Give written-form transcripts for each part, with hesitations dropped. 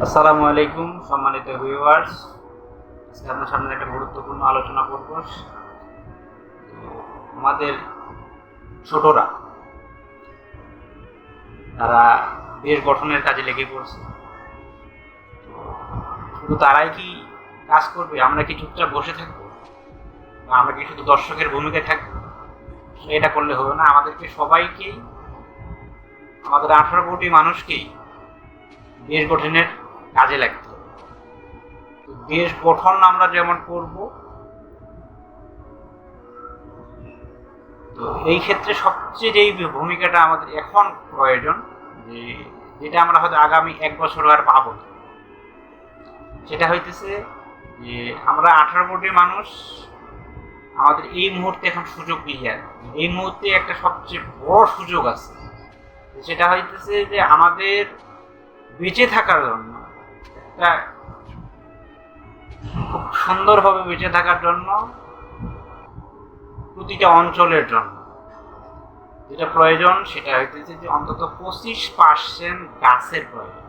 আসসালামু আলাইকুম সম্মানিত ভিউয়ার্স। আজকে আপনার সামনে একটা গুরুত্বপূর্ণ আলোচনা করব। আমাদের ছোটরা তারা দেশ গঠনের কাজে লেগে পড়ছে। শুধু তারাই কি কাজ করবে? আমরা কি চুপচাপ বসে থাকবো? আমরা কি শুধু দর্শকের ভূমিকায় থাকবো? এটা করলে হবে না। আমাদেরকে সবাইকেই, আমাদের 18 কোটি মানুষকেই দেশ গঠনের কাজে লাগতে হবে। দেশ গঠন আমরা যেমন করব, তো এই ক্ষেত্রে সবচেয়ে যেই ভূমিকাটা আমাদের এখন প্রয়োজন, যেটা আমরা হয়তো আগামী 1 বছর আর পাবো, সেটা হইতেছে যে আমরা 18 কোটি মানুষ আমাদের এই মুহূর্তে এখন সুযোগ পেয়ে, এই মুহূর্তে একটা সবচেয়ে বড় সুযোগ আছে। সেটা হইতেছে যে আমাদের বেঁচে থাকার জন্য, একটা খুব সুন্দরভাবে বেঁচে থাকার জন্য, প্রতিটা অঞ্চলের জন্য যেটা প্রয়োজন সেটা হইতেছে যে অন্তত 25% গাছের প্রয়োজন।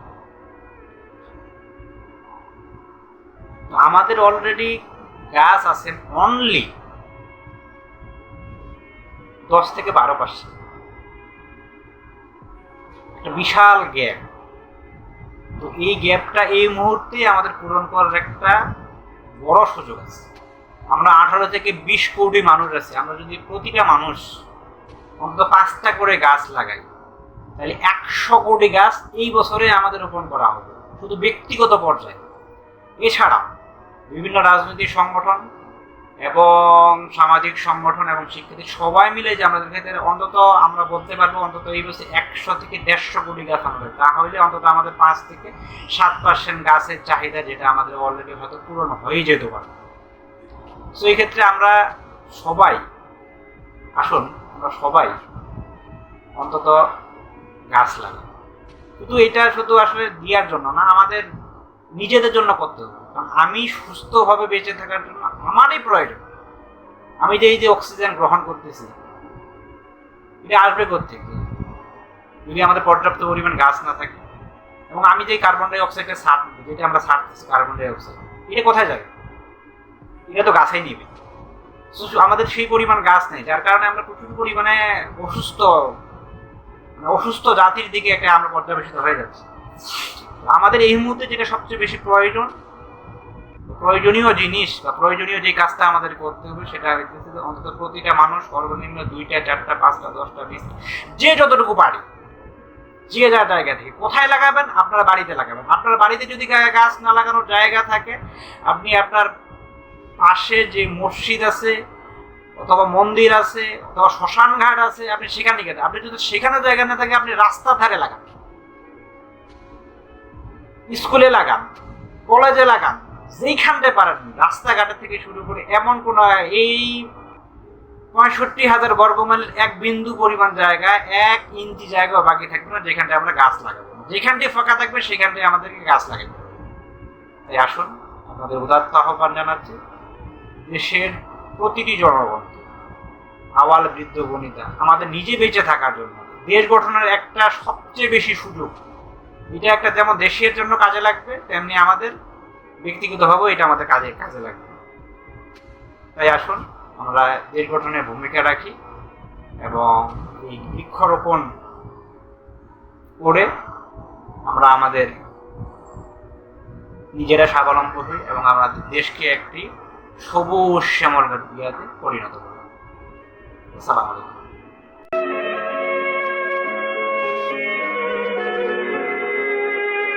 আমাদের অলরেডি গাছ আছে অনলি 10 থেকে 12%। একটা বিশাল গ্যাপ। তো এই গ্যাপটা এই মুহূর্তে আমাদের পূরণ করার একটা বড় সুযোগ আছে। আমরা 18 থেকে 20 কোটি মানুষ আছি। আমরা যদি প্রতিটা মানুষ অন্তত 5টা করে গাছ লাগাই, তাহলে 100 কোটি গাছ এই বছরে আমাদের রোপণ করা হবে, শুধু ব্যক্তিগত পর্যায়ে। এছাড়া বিভিন্ন রাজনৈতিক সংগঠন এবং সামাজিক সংগঠন এবং শিক্ষার্থী সবাই মিলে যে আমাদের ক্ষেত্রে অন্তত আমরা বলতে পারবো অন্তত এই বছর 100 থেকে 150 কোটি গাছ আমাদের, তাহলে অন্তত আমাদের 5 থেকে 7% গাছের চাহিদা, যেটা আমাদের অলরেডি হয়তো পূরণ হয়ে যেতে পারে। তো এই ক্ষেত্রে আমরা সবাই, আসুন আমরা সবাই অন্তত গাছ লাগাই। কিন্তু এটা শুধু আসলে দেওয়ার জন্য না, আমাদের নিজেদের জন্য করতে হবে। কারণ আমি সুস্থভাবে বেঁচে থাকার জন্য আমারই প্রয়োজন। আমি যে এই যে অক্সিজেন গ্রহণ করতেছি, এটা আসবে কোত্থেকে যদি আমাদের পর্যাপ্ত পরিমাণ গাছ না থাকে? এবং আমি যে কার্বন ডাই অক্সাইডটা যেটা আমরা ছাড়তেছি, কার্বন ডাই অক্সাইড, এটা কোথায় যাবে? এটা তো গাছাই নিবে। আমাদের সেই পরিমাণ গাছ নেই, যার কারণে আমরা প্রচুর পরিমাণে অসুস্থ জাতির দিকে একটা আমরা পর্যবেসিত হয়ে যাচ্ছি। আমাদের এই মুহূর্তে যেটা সবচেয়ে বেশি প্রয়োজনীয় জিনিস বা প্রয়োজনীয় যে কাজটা আমাদের করতে হবে, সেটা হচ্ছে অন্তত প্রতিটা মানুষ সর্বনিম্ন 2টা, 4টা, 5টা, 10টা, 20, যে যতটুকু পারি, যে যার জায়গা থেকে। কোথায় লাগাবেন? আপনার বাড়িতে লাগাবেন। আপনার বাড়িতে যদি গাছ না লাগানোর জায়গা থাকে, আপনি আপনার পাশে যে মসজিদ আছে অথবা মন্দির আছে অথবা শ্মশান ঘাট আছে, আপনি সেখানে গেলে, আপনি যদি সেখানে জায়গা না থাকে, আপনি রাস্তার ধারে লাগান, স্কুলে লাগান, কলেজে লাগান, যেইখানটায় পারেন। রাস্তাঘাটে থেকে শুরু করে এমন কোন এই 65,000 বর্গমাইলের 1 বিন্দু পরিমাণ জায়গায় 1 ইঞ্চি জায়গা বাকি থাকবে না যেখানটায় আমরা গাছ লাগাবো। যেখানটায় ফাঁকা থাকবে সেখানটায় আমাদেরকে গাছ লাগাতে হবে। তাই আসুন, আপনাদের উদাত্ত আহ্বান জানাচ্ছি, দেশের প্রতিটি জনগণ, আওয়াল বৃদ্ধ বনিতা, আমাদের নিজে বেঁচে থাকার জন্য দেশ গঠনের একটা সবচেয়ে বেশি সুযোগ। এটা একটা যেমন দেশের জন্য কাজে লাগবে, তেমনি আমাদের ব্যক্তিগতভাবেও এটা আমাদের কাজে লাগবে। তাই আসুন আমরা দেশ গঠনের ভূমিকা রাখি এবং এই বৃক্ষরোপণ করে আমরা আমাদের নিজেরা স্বাবলম্বী হই এবং আমাদের দেশকে একটি সবুজ শ্যামল ইয়াতে পরিণত করি। আসসালামু আলাইকুম।